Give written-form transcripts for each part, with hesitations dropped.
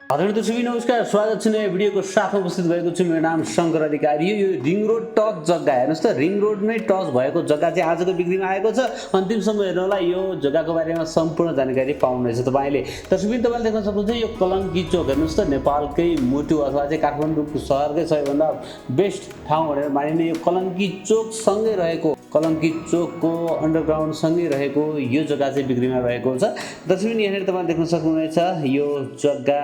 हजुर दर्शक नमस्कार, स्वागत छ नयाँ भिडियोको साथमा उपस्थित भएको छु। मेरो नाम शङ्कर अधिकारी। यो रिङ रोड टच जग्गा हेर्नुहोस् त, रिङ रोडमै टच भएको जग्गा चाहिँ आजको बिक्रीमा आएको छ। अन्तिमसम्म हेर्नु होला, यो जग्गाको बारेमा सम्पूर्ण जानकारी पाउनुहुनेछ तपाईँले। दर्शक तपाईँले देख्न सक्नुहुन्छ यो कलङ्की चोक हेर्नुहोस् त, नेपालकै मुटु अथवा चाहिँ काठमाडौँ सहरकै सबैभन्दा बेस्ट ठाउँ भनेर मानिने यो कलङ्की चोकसँगै रहेको, कलङ्की चोकको अन्डरग्राउन्ड सँगै रहेको यो जग्गा चाहिँ बिक्रीमा रहेको छ। दर्शक यहाँनिर तपाईँले देख्न सक्नुहुनेछ यो जग्गा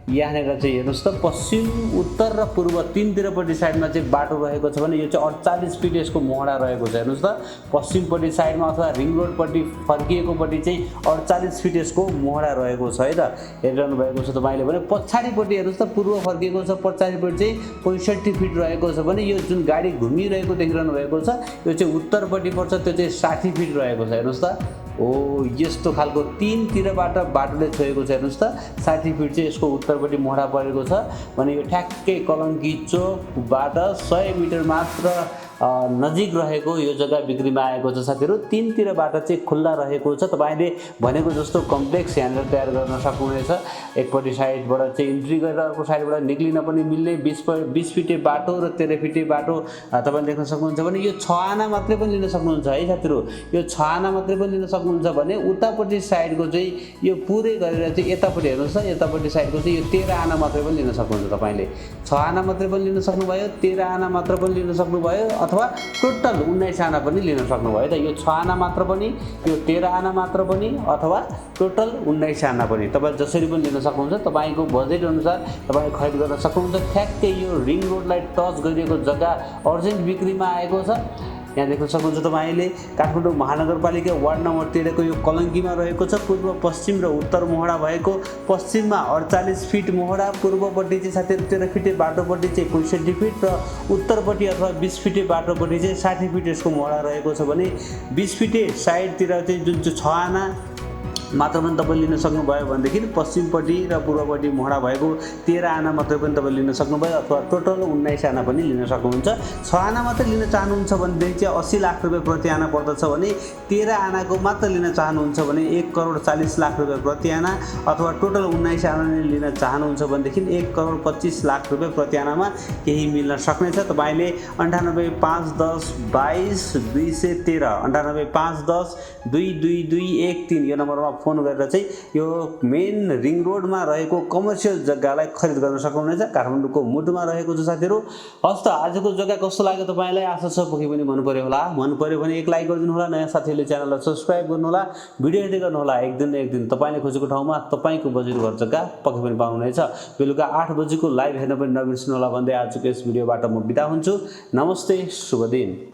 यहाँनिर चाहिँ हेर्नुहोस् त, पश्चिम, उत्तर र पूर्व तीनतिरपट्टि साइडमा चाहिँ बाटो रहेको छ भने यो चाहिँ 48 फिट यसको मोहडा रहेको छ। हेर्नुहोस् त, पश्चिमपट्टि साइडमा अथवा रिङ रोडपट्टि फर्किएकोपट्टि चाहिँ 48 फिट यसको मोहडा रहेको छ है त, हेरिरहनु भएको छ तपाईँले। भने पछाडिपट्टि हेर्नुहोस् त, पूर्व फर्किएको छ, पछाडिपट्टि चाहिँ 65 फिट रहेको छ भने यो जुन गाडी घुमिरहेको देखिरहनु भएको छ यो चाहिँ उत्तरपट्टि पर्छ, त्यो चाहिँ 60 फिट रहेको छ। हेर्नुहोस् त, यस्तो खालको तीनतिरबाट बाटोले छोएको छ। हेर्नुहोस् त, 60 फिट चाहिँ यसको उत्तरपट्टि मोहडा परेको छ भने यो ठ्याक्कै कलङ्की चोकबाट 100 मिटर मात्र नजिक रहेको यो जग्गा बिक्रीमा आएको छ साथीहरू। तीनतिरबाट चाहिँ खुल्ला रहेको छ, तपाईँले भनेको जस्तो कम्प्लेक्स यहाँनिर तयार गर्न सक्नुहुनेछ। एकपट्टि साइडबाट चाहिँ इन्ट्री गरेर अर्को साइडबाट निक्लिन पनि मिल्ने 20 फिटे बाटो र 13 फिटे बाटो तपाईँले देख्न सक्नुहुन्छ भने यो 6 आना मात्रै पनि लिन सक्नुहुन्छ है साथीहरू। यो 6 आना मात्रै पनि लिन सक्नुहुन्छ भने उतापट्टि साइडको चाहिँ यो पुरै गरेर चाहिँ यतापट्टि हेर्नुहोस् त, यतापट्टि साइडको चाहिँ यो 13 आना मात्रै पनि लिन सक्नुहुन्छ तपाईँले। 6 आना मात्रै पनि लिन सक्नुभयो, 13 आना मात्र पनि लिन सक्नुभयो, अथवा टोटल 19 आना पनि लिन सक्नुभयो त। यो 6 आना मात्र पनि, यो 13 आना मात्र पनि, अथवा टोटल 19 आना पनि तपाईँ जसरी पनि लिन सक्नुहुन्छ। तपाईँको बजेट अनुसार तपाईँ खरिद गर्न सक्नुहुन्छ। ठ्याक्कै यो रिङ रोडलाई टच गरिएको जग्गा अर्जेन्ट बिक्रीमा आएको छ। यहाँ देख्न सक्नुहुन्छ तपाईँले काठमाडौँ महानगरपालिका वार्ड नम्बर 13 को यो कलङ्कीमा रहेको छ। पूर्व, पश्चिम र उत्तर मोहडा भएको, पश्चिममा 48 फिट मोहडा, पूर्वपट्टि चाहिँ साथीहरू 13 फिटे बाटोपट्टि चाहिँ 65 फिट र उत्तरपट्टि अथवा 20 फिटे बाटोपट्टि चाहिँ 60 फिट यसको मोहडा रहेको छ भने 20 फिटे साइडतिर चाहिँ जुन चाहिँ 6 आना मात्र पनि तपाईँ लिन सक्नुभयो भनेदेखि पश्चिमपट्टि र पूर्वपट्टि मोहडा भएको 13 आना मात्रै पनि तपाईँ लिन सक्नुभयो, अथवा टोटल 19 आना पनि लिन सक्नुहुन्छ। 6 आना मात्रै लिन चाहनुहुन्छ भनेदेखि चाहिँ 80 लाख रुपियाँ प्रति आना पर्दछ भने 13 आनाको मात्र लिन चाहनुहुन्छ भने 1 करोड 40 लाख रुपियाँ प्रति आना, अथवा टोटल 19 आना लिन चाहनुहुन्छ भनेदेखि 1 करोड 25 लाख रुपियाँ प्रति आनामा केही मिल्न सक्नेछ। तपाईँले 98 5 10 22 213 98 5 10 22213 यो नम्बरमा फोन गरेर चाहिँ यो मेन रिङ रोडमा रहेको कमर्सियल जग्गालाई खरिद गर्न सक्नुहुनेछ। काठमाडौँको मुटुमा रहेको छ साथीहरू। हस् त, आजको जग्गा कस्तो लाग्यो तपाईँलाई? आशा छ पक्कै पनि मन पर्यो होला। मन पर्यो भने एक लाइक गरिदिनु होला, नयाँ साथीहरूले च्यानललाई सब्सक्राइब गर्नु होला, भिडियो हेर्दै गर्नु होला। एक दिन न एक दिन तपाईँले खोजेको ठाउँमा तपाईँको बजेट घर जग्गा पक्कै पनि पाउनुहुनेछ। बेलुका 8 बजेको लाइभ हेर्न पनि नबिर्सनु होला भन्दै आजको यस भिडियोबाट म बिदा हुन्छु। नमस्ते, शुभ दिन।